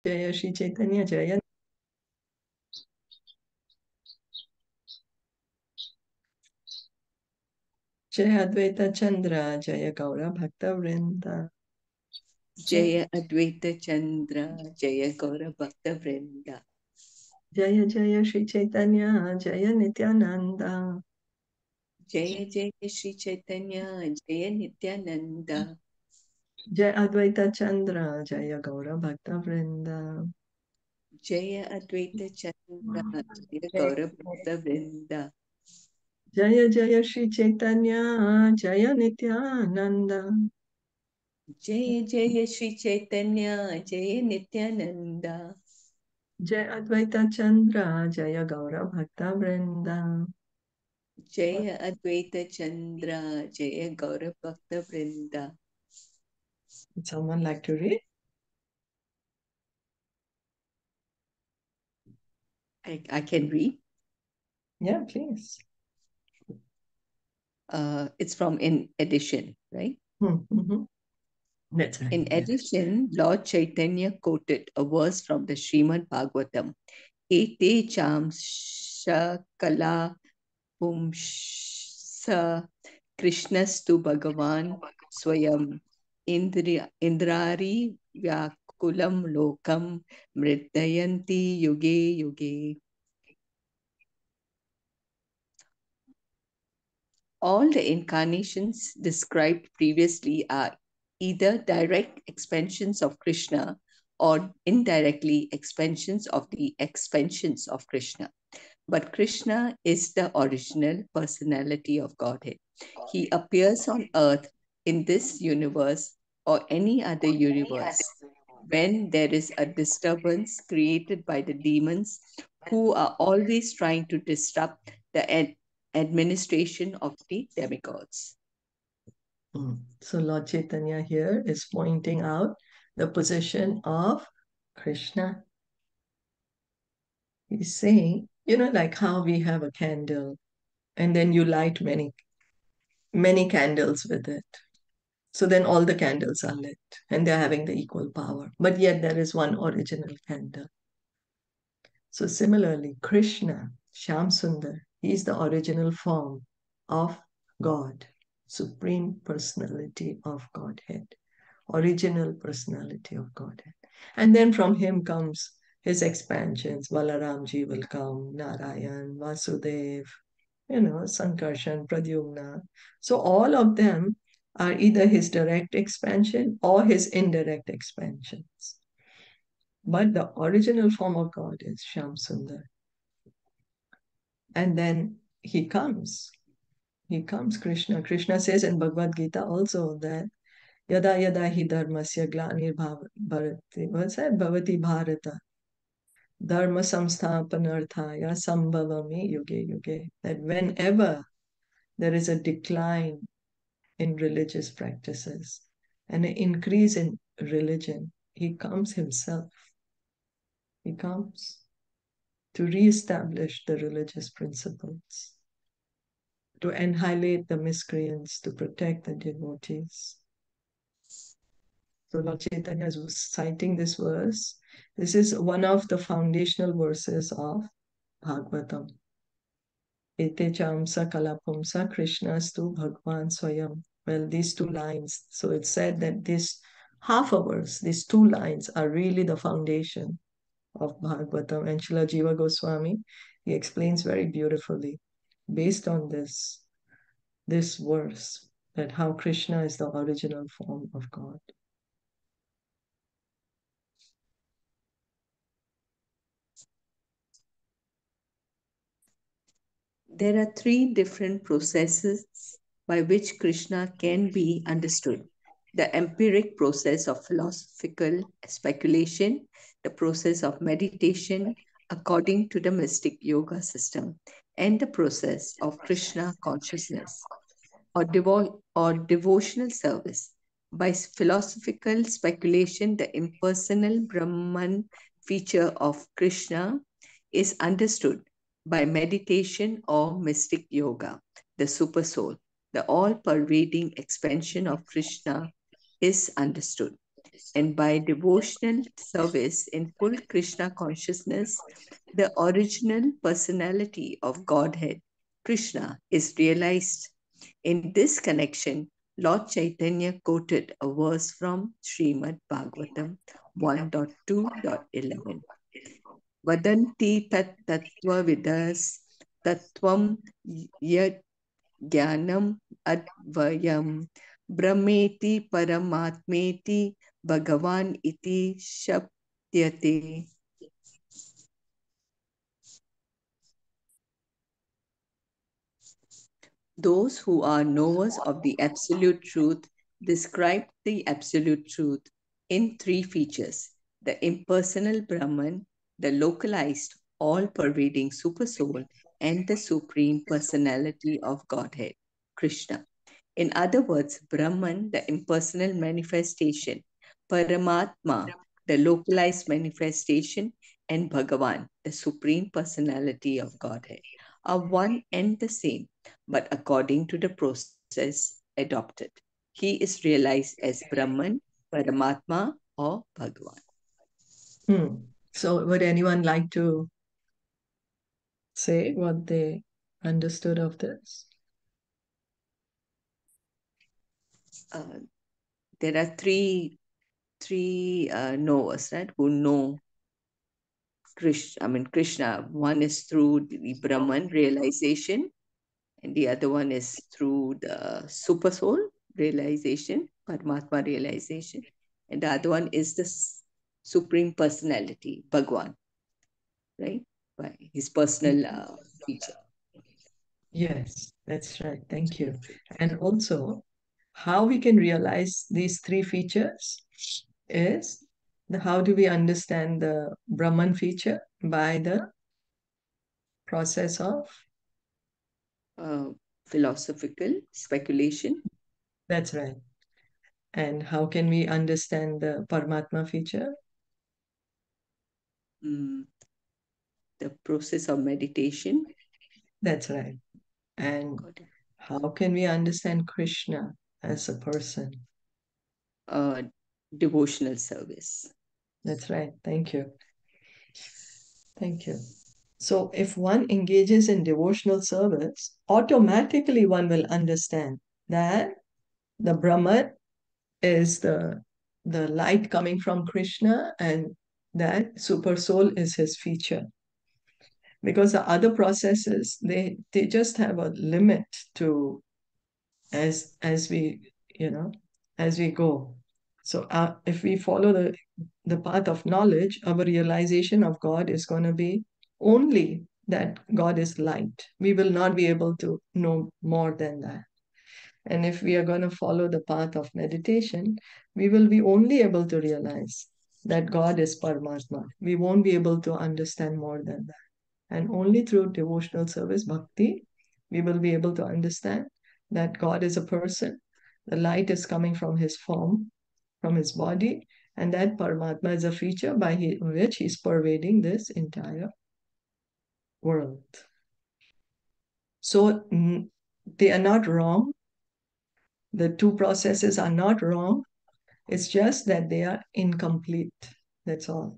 Jaya Shri Caitanya Jaya. Jaya Advaita Chandra Jaya Gaura Bhakta Vrinda. Jaya Advaita Chandra, Jaya Gaura Bhakta Vrinda. Jaya Jaya Shri Caitanya Jaya Nityananda. Jaya Jaya Shri Caitanya, Jaya Nityananda. Jaya Advaita Chandra Jaya Gaura Bhakta Vrinda. Jaya Advaita Chandra, Jaya Gaura Bhakta Vrinda. Jaya Jaya Shri Caitanya Jaya Nityananda. Jaya Jaya Shri Caitanya, Jaya Nityananda. Jaya Advaita Chandra Jaya Gaura Bhakta Vrinda. Jaya Advaita Chandra, Jaya Gaura Bhakta Vrinda. Would someone like to read? I can read. Yeah, please. It's from In Addition, right? That's right. In addition, Lord Chaitanya quoted a verse from the Srimad Bhagavatam. Ete cham shakala pumsa Krishnastu Bhagavan Swayam Indrari Vyakulam Lokam Mridayanti Yuge Yuge. All the incarnations described previously are either direct expansions of Krishna or indirectly expansions of the expansions of Krishna. But Krishna is the original personality of Godhead. He appears on earth in this universe or any other universe when there is a disturbance created by the demons who are always trying to disrupt the administration of the demigods. So Lord Chaitanya here is pointing out the position of Krishna. He's saying, like how we have a candle and then you light many, many candles with it. So then all the candles are lit and they're having the equal power. But yet there is one original candle. So similarly, Krishna, Shyam Sundar, he is the original form of God, Supreme Personality of Godhead, original personality of Godhead. And then from him comes his expansions. Balaramji will come, Narayan, Vasudev, Sankarshan, Pradyumna. So all of them are either his direct expansion or his indirect expansions. But the original form of God is Shyam Sundar. And then he comes. He comes, Krishna. Krishna says in Bhagavad Gita also that Yada yada hi dharmasya glanir bharati. What's that? Bhavati bharata. Dharma samsthapanarthaya sambhavami yuge yuge. That whenever there is a decline in religious practices and an increase in religion, he comes himself. He comes to re-establish the religious principles, to annihilate the miscreants, to protect the devotees. So Lord Chaitanya is citing this verse. This is one of the foundational verses of Bhagavatam. Ete chamsa kalapumsa Krishnastu Bhagwan Swayam. Well, these two lines. So it's said that this half a verse, these two lines are really the foundation of Bhagavatam. And Srila Jiva Gosvāmī, he explains very beautifully based on this verse that how Krishna is the original form of God. There are three different processes by which Krishna can be understood. The empiric process of philosophical speculation, the process of meditation according to the mystic yoga system, and the process of Krishna consciousness or devotional service. By philosophical speculation, the impersonal Brahman feature of Krishna is understood. By meditation or mystic yoga, the supersoul, the all-pervading expansion of Krishna is understood. and by devotional service in full Krishna consciousness, the original personality of Godhead, Krishna, is realized. In this connection, Lord Chaitanya quoted a verse from Srimad Bhagavatam 1.2.11. Vadanti tat tattva vidas tattvam yad jnanam advayam brahmeti paramatmeti bhagavan iti shabdyate. Those who are knowers of the Absolute Truth describe the Absolute Truth in three features: the impersonal Brahman, the localized, all pervading Supersoul, and the Supreme Personality of Godhead, Krishna. In other words, Brahman, the impersonal manifestation, Paramatma, the localized manifestation, and Bhagavan, the Supreme Personality of Godhead, are one and the same, but according to the process adopted. He is realized as Brahman, Paramatma, or Bhagavan. So would anyone like to say what they understood of this? There are three knowers, right? Who know Krishna. One is through the Brahman realization, and the other one is through the super soul realization, Paramatma realization, and the other one is the Supreme Personality, Bhagwan, right? By his personal feature. Yes, that's right. Thank you. And also, how we can realize these three features is how do we understand the Brahman feature? By the process of, Uh, Philosophical speculation, that's right. And how can we understand the Paramatma feature? mm, the process of meditation, That's right. And got it. how can we understand Krishna as a person? Uh, Devotional service. That's right. Thank you. Thank you. So, if one engages in devotional service, automatically one will understand that the Brahman is the light coming from Krishna, and that super soul is his feature. Because the other processes, they just have a limit to as we you know as we go. So if we follow the path of knowledge, our realization of God is going to be only that God is light. We will not be able to know more than that. And if we are going to follow the path of meditation, we will be only able to realize that God is Paramatma. We won't be able to understand more than that. And only through devotional service, bhakti, we will be able to understand that God is a person. The light is coming from his form, from his body, and that Paramatma is a feature by which he's pervading this entire world. So they are not wrong. The two processes are not wrong. It's just that they are incomplete. That's all.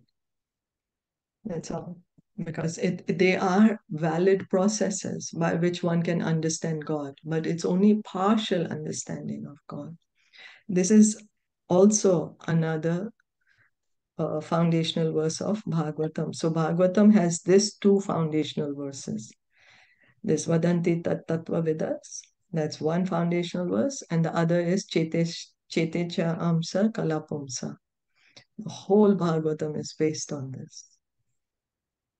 That's all. Because they are valid processes by which one can understand God, but it's only partial understanding of God. This is also another foundational verse of Bhagavatam. So Bhagavatam has these two foundational verses. This Vadanti Tat Tattva Vidas, that's one foundational verse, and the other is Chetecha Amsa Kalapumsa. The whole Bhagavatam is based on this.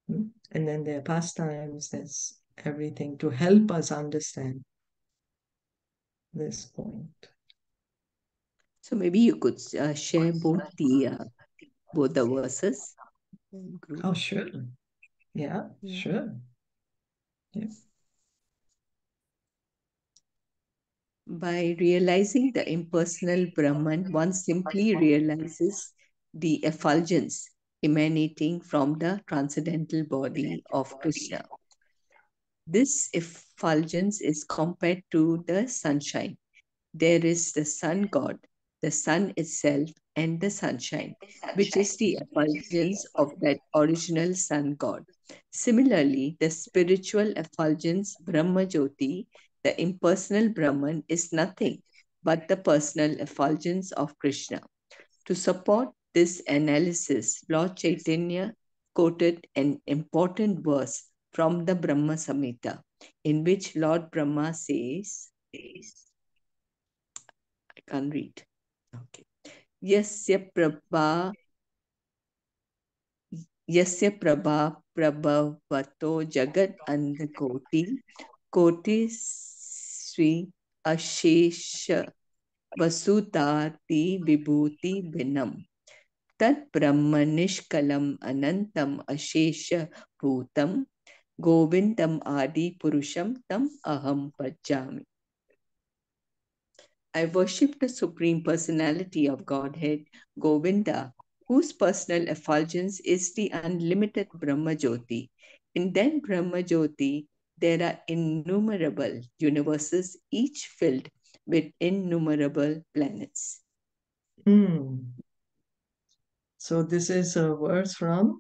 And then there are pastimes, there's everything to help us understand this point. So maybe you could share both the verses. Group. Oh, sure. Yeah, sure. Yeah. By realizing the impersonal Brahman, one simply realizes the effulgence emanating from the transcendental body of Krishna. This effulgence is compared to the sunshine. There is the sun god, the sun itself, and the sunshine, which is the effulgence of that original sun god. Similarly, the spiritual effulgence Brahma Jyoti, the impersonal Brahman, is nothing but the personal effulgence of Krishna. To support this analysis, Lord Chaitanya quoted an important verse from the Brahma Samhita, in which Lord Brahma says, I can't read. Okay. Yasya Prabha Yasya Prabha Prabhavato Jagat Andakoti Koti Sri Ashesha Vasutati Vibhuti Vinam Tat Brahma Nishkalam Anantam Ashesha Bhutam Govindam Adi Purusham Tam Aham Bhajami. I worship the Supreme Personality of Godhead, Govinda, whose personal effulgence is the unlimited Brahma Jyoti. In that Brahma Jyoti, there are innumerable universes, each filled with innumerable planets. So this is a verse from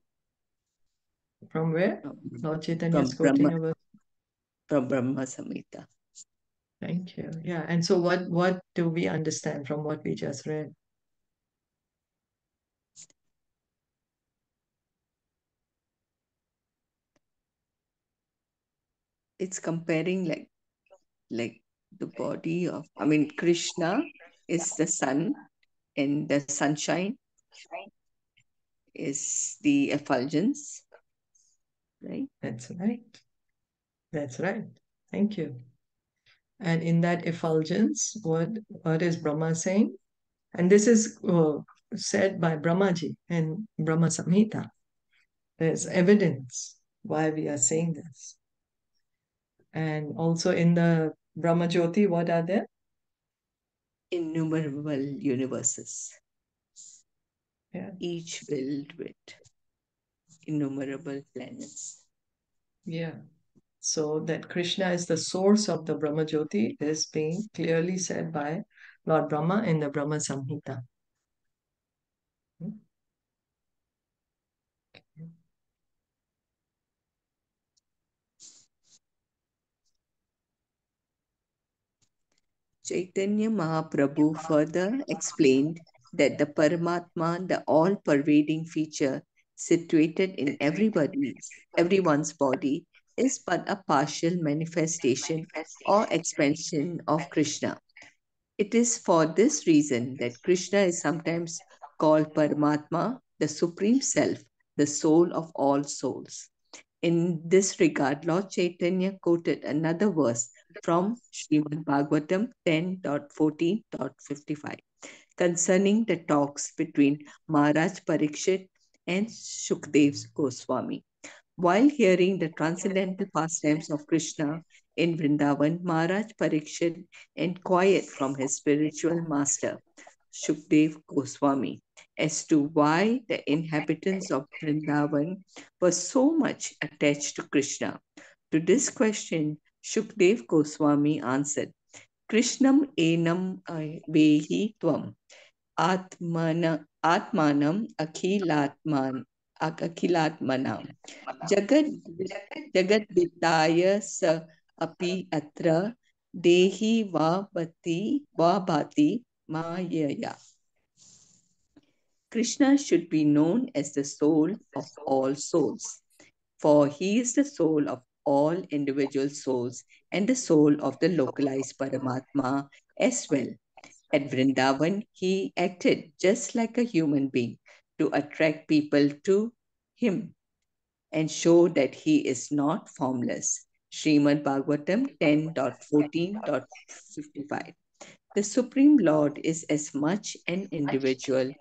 where? Lord Chaitanya is quoting a verse. From Brahma Samhita. Thank you. Yeah. And so what do we understand from what we just read? It's comparing like the body of, I mean, Krishna is the sun, and the sunshine is the effulgence, right? That's right. That's right. Thank you. And in that effulgence, what is Brahma saying? And this is said by Brahmaji in Brahma Samhita. There's evidence why we are saying this. And also in the Brahma Jyoti, what are there? Innumerable universes, Yeah. each filled with innumerable planets. Yeah. So that Krishna is the source of the Brahma Jyoti is being clearly said by Lord Brahma in the Brahma Samhita. Chaitanya Mahaprabhu further explained that the Paramatma, the all-pervading feature situated in everyone's body, is but a partial manifestation or expansion of Krishna. It is for this reason that Krishna is sometimes called Paramatma, the Supreme Self, the soul of all souls. In this regard, Lord Chaitanya quoted another verse from Srimad Bhagavatam 10.14.55 concerning the talks between Maharaj Parikshit and Shukdev Goswami. While hearing the transcendental pastimes of Krishna in Vrindavan, Maharaj Parikshit inquired from his spiritual master, Shukdev Goswami, as to why the inhabitants of Vrindavan were so much attached to Krishna. To this question, Shukdev Goswami answered, Krishnam enam vehi tvam atmanam akhilatmanam jagat vitaya sa api atra dehi va bhati mayaya. Krishna should be known as the soul of all souls, for he is the soul of all individual souls and the soul of the localized Paramatma as well. At Vrindavan, he acted just like a human being to attract people to him and show that he is not formless. Srimad Bhagavatam 10.14.55. The Supreme Lord is as much an individual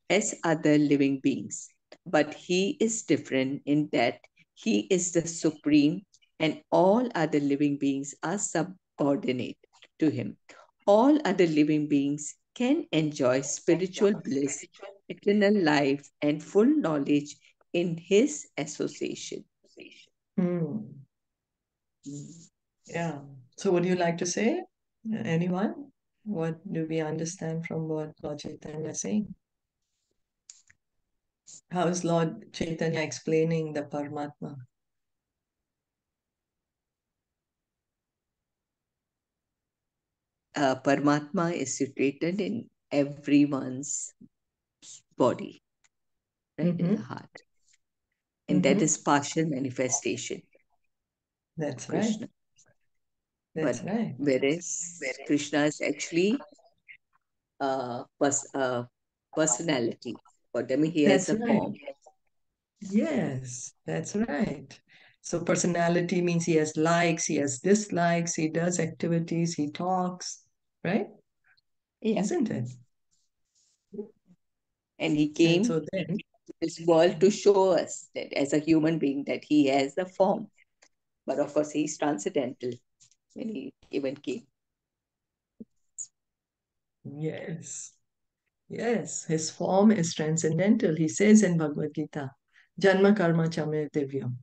as other living beings, but he is different in that he is the supreme and all other living beings are subordinate to him. All other living beings can enjoy spiritual bliss, eternal life, and full knowledge in his association. Yeah. So would you like to say? Anyone? What do we understand from what Lord Chaitanya is saying? How is Lord Chaitanya explaining the Paramatma? Paramatma is situated in everyone's body, right, in the heart. And that is partial manifestation That's of right. Krishna. That's But right. whereas Krishna is actually personality. For them, he has That's a right. form. Yes, that's right. So personality means he has likes, he has dislikes, he does activities, he talks, right? Yeah. Isn't it? And he And came so then, to this world to show us that as a human being that he has the form. But of course, he's transcendental when he even came. yes, yes, his form is transcendental. He says in Bhagavad Gita, Janma Karma Chamir Divyam,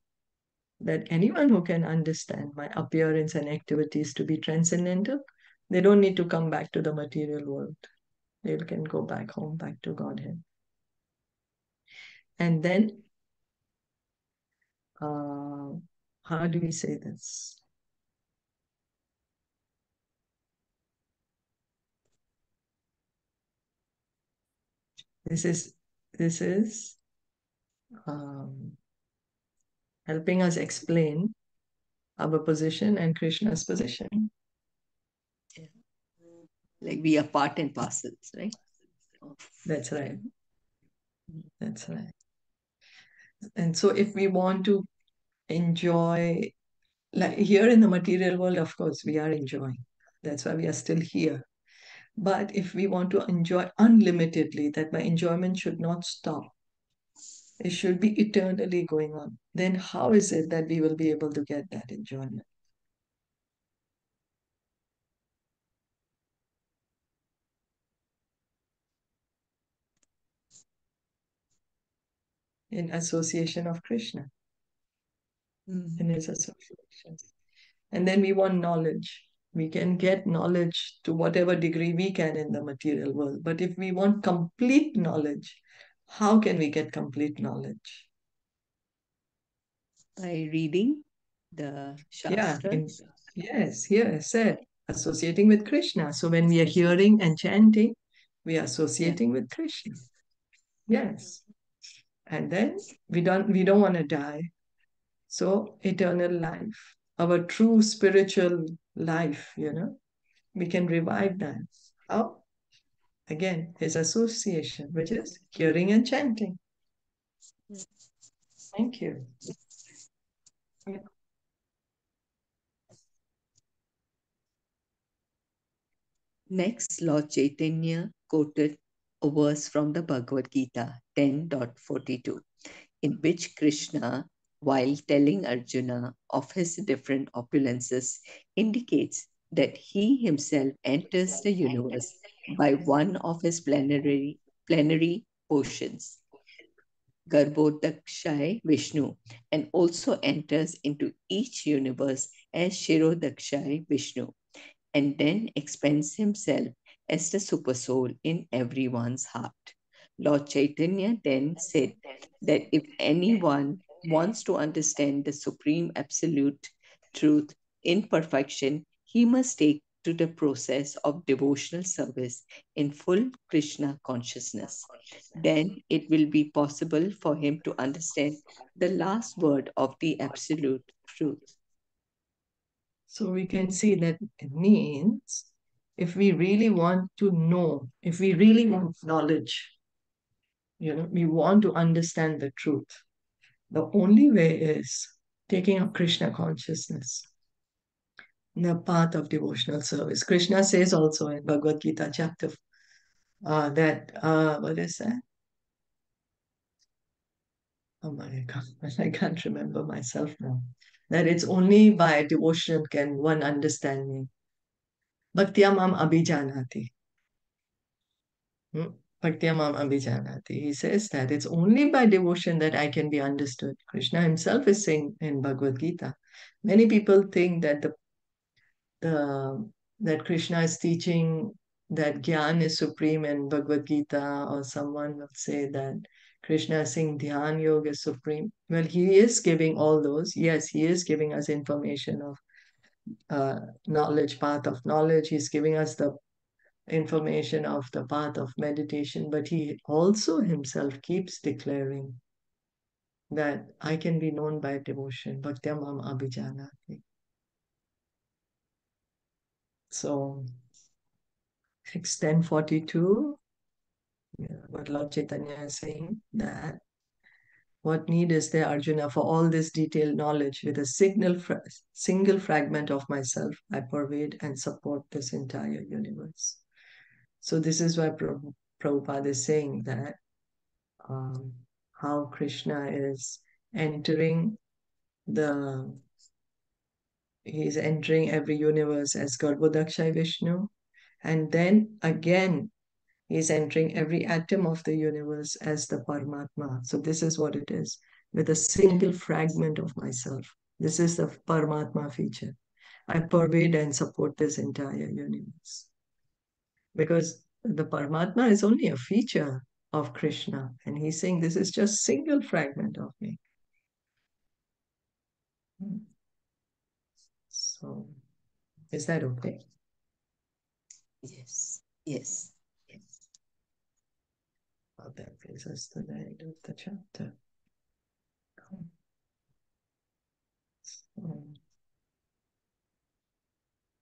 that anyone who can understand my appearance and activities to be transcendental, they don't need to come back to the material world. They can go back home, back to Godhead. And then, uh, how do we say this? This is um, helping us explain our position and Krishna's position. Yeah. Like we are part and parcels, right? Of That's right. him. That's right. And so, if we want to enjoy, like here in the material world, of course, we are enjoying. That's why we are still here. But if we want to enjoy unlimitedly, that my enjoyment should not stop, it should be eternally going on, then how is it that we will be able to get that enjoyment? In association of Krishna, in Mm. his association. And then we want knowledge. We can get knowledge to whatever degree we can in the material world. But if we want complete knowledge, how can we get complete knowledge? By reading the Yeah, Shastras. yes, here said, associating with Krishna. So when we are hearing and chanting, we are Yeah. associating with Krishna. Yes. And then we don't want to die. So eternal life, our true spiritual life, we can revive that. How? Again, his association, which is hearing and chanting. Thank you. Next, Lord Chaitanya quoted a verse from the Bhagavad Gita 10.42, in which Krishna, while telling Arjuna of his different opulences, indicates that he himself enters the universe by one of his plenary portions, Garbhodakshay Vishnu, and also enters into each universe as Shirodakshay Vishnu, and then expends himself as the supersoul in everyone's heart. Lord Chaitanya then said that if anyone wants to understand the supreme absolute truth in perfection, he must take to the process of devotional service in full Krishna consciousness. Then it will be possible for him to understand the last word of the absolute truth. So we can see that it means if we really want to know, if we really want knowledge, we want to understand the truth. The only way is taking up Krishna consciousness, the path of devotional service. Krishna says also in Bhagavad Gita chapter that, what is that? Oh my God, I can't remember myself now. That it's only by devotion can one understand me. Bhaktiya mam abhijanati. Bhaktiya mam abhijanati. He says that it's only by devotion that I can be understood. Krishna himself is saying in Bhagavad Gita. Many people think that the that Krishna is teaching that Gyan is supreme in Bhagavad Gita, or someone will say that Krishna is saying Dhyan Yoga is supreme. Well, he is giving all those. Yes, he is giving us information of knowledge, path of knowledge. He's giving us the information of the path of meditation, but he also himself keeps declaring that I can be known by devotion. Bhaktyam mam abhijanati. So, 1042, what Lord Chaitanya is saying, that what need is there, Arjuna, for all this detailed knowledge? With a single fragment of myself, I pervade and support this entire universe. So this is why Prabhupada is saying that how Krishna is entering he's entering every universe as Garbhodakshay Vishnu, and then again he's entering every atom of the universe as the Paramatma. So this is what it is, with a single fragment of myself. This is the Paramatma feature. I pervade and support this entire universe. Because the Paramatma is only a feature of Krishna, and he's saying this is just single fragment of me. So, is that okay? Yes, yes. Well, that brings us to the end of the chapter. So,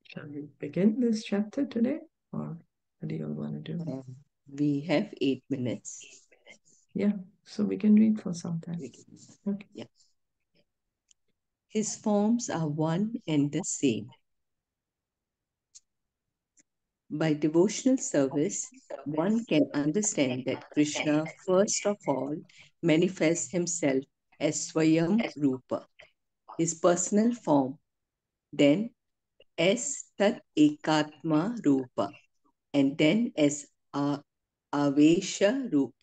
shall we begin this chapter today, or what do you all want to do? We have 8 minutes. Yeah, so we can read for some time. Okay. Yeah. His forms are one and the same. By devotional service, one can understand that Krishna, first of all, manifests himself as Swayam Rupa, his personal form, then as Tat Ekatma Rupa, and then as Avesha Rupa.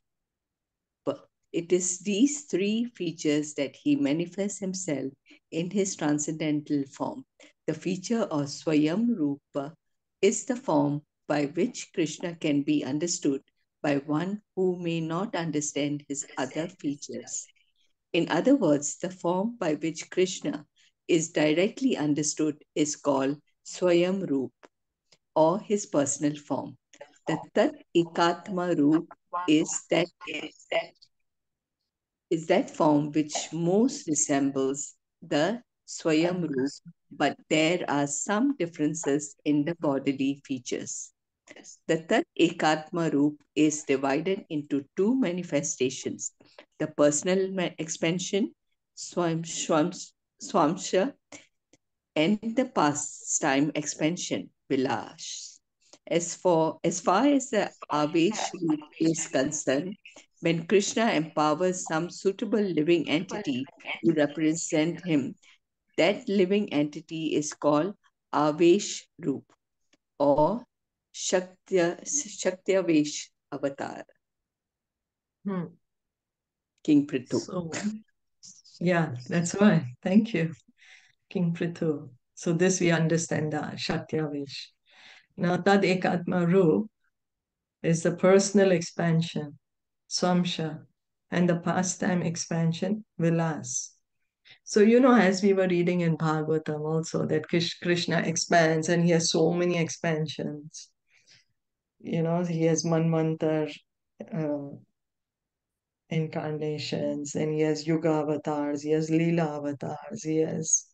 It is these three features that he manifests himself in his transcendental form. The feature of Swayam Rupa is the form by which Krishna can be understood by one who may not understand his other features. In other words, the form by which Krishna is directly understood is called Swayam Rup, or his personal form. The Tat Ekatma Rup is that form which most resembles the Swayam Rup, but there are some differences in the bodily features. The Tat Ekatma Rup is divided into two manifestations: the personal expansion, Swamsha, and the pastime expansion, Vilash. As far as the Avesh Rup is concerned, when Krishna empowers some suitable living entity to represent him, that living entity is called Avesh Rup, or Shaktiavesh Avatar. King Prithu. So, yeah, that's why. Thank you, King Prithu. So this we understand the Shaktiavesh. Now, Tad Ekatma Rup is the personal expansion, Swamsha, and the pastime expansion, Vilas. So, as we were reading in Bhagavatam also, that Krishna expands and he has so many expansions. He has Manvantar incarnations, and he has Yuga avatars, he has Leela avatars, he has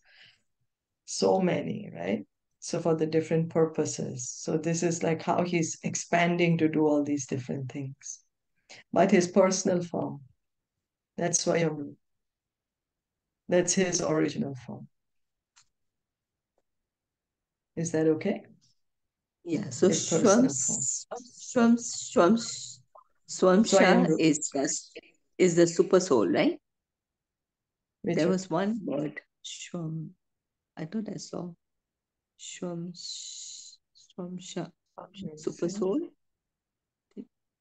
so many, right? So for the different purposes. So this is like how he's expanding to do all these different things. But his personal form, that's Swayambhu. That's his original form. Is that okay? Yeah, so His personal form. Swamsha is the super soul, right? Which There one? was one word, Shwam. I thought I saw Swamsha, super soul.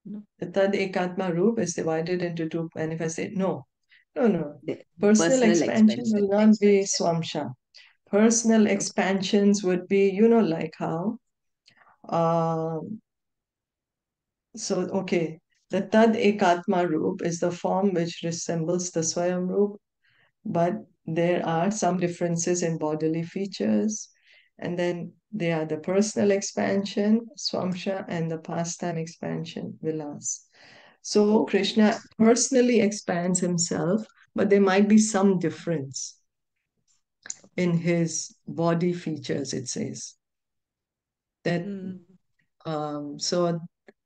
No. The Tad Ekatma Roop is divided into two manifestations. No. The Personal expansion will not be Swamsha. Personal expansions would be, like how So, okay, the Tad Ekatma Roop is the form which resembles the Swayam Roop, but there are some differences in bodily features. And then they are the personal expansion, Swamsha, and the pastime expansion, Vilas. So Okay. Krishna personally expands himself, but there might be some difference in his body features, it says. That so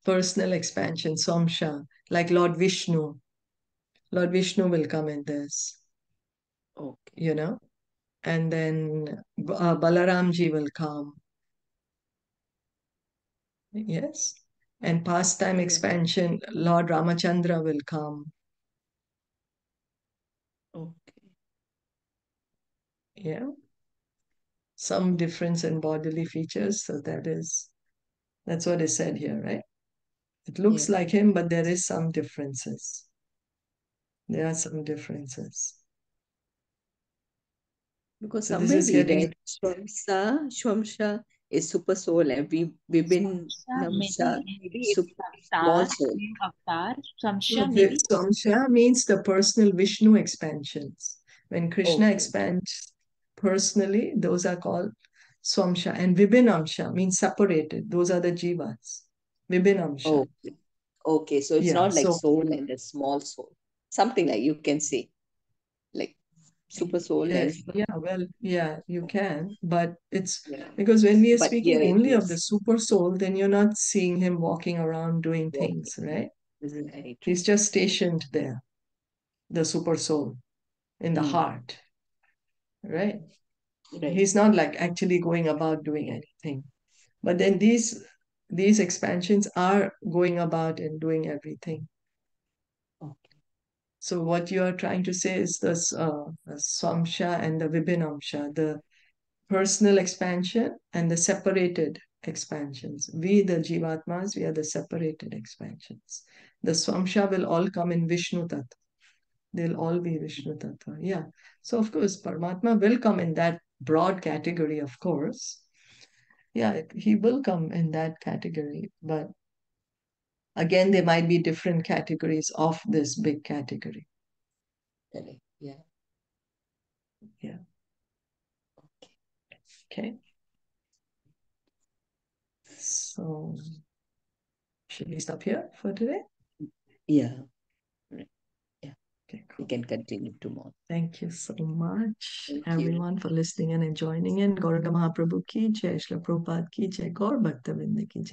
personal expansion, Swamsha, like Lord Vishnu. Lord Vishnu will come in this, Okay. and then Balaramji will come. Yes. And pastime Yeah. expansion, Lord Ramachandra will come. Okay. Yeah. Some difference in bodily features. So that's what is said here, right? It looks Yeah. like him, but there is some differences. There are some differences. Because So this somewhere is we getting, read Swamsha is super soul and Vibin Swamsha, Namsha maybe it's small avatar, soul. name avatar. Swamsha, maybe. Samsha means the personal Vishnu expansions. When Krishna Okay. expands personally, those are called Swamsha. And Vibhinamsha means separated. Those are the jivas. Vibhinamsha. Okay. Okay. So it's Yeah. not like So, soul and a small soul. Something like you can say, like super soul and yeah, you can. But it's yeah. because when we are But speaking here it only of the is super soul, then you're not seeing him walking around doing walking. things, right? Right. He's just stationed there, the super soul in the Mm, heart, right? right. He's not like actually going about doing anything. But then these expansions are going about and doing everything. Okay. So what you are trying to say is this the Swamsha and the Vibhinamsha, the personal expansion and the separated expansions. We, the Jivatmas, we are the separated expansions. The Swamsha will all come in Vishnu Tattva. They'll all be Vishnu Tattva. Yeah. So, of course, Paramatma will come in that broad category, of course. Yeah, he will come in that category. But again, there might be different categories of this big category. Correct. Yeah. Yeah. Okay. Okay. So, should we stop here for today? Yeah. Right. Yeah. Okay, We cool. can continue tomorrow. Thank you so much, Thank you. everyone, for listening and joining in. Gauranga Mahaprabhu ki jai, Shri Prabhupada ki jai, Gaur Bhaktavinda ki jai.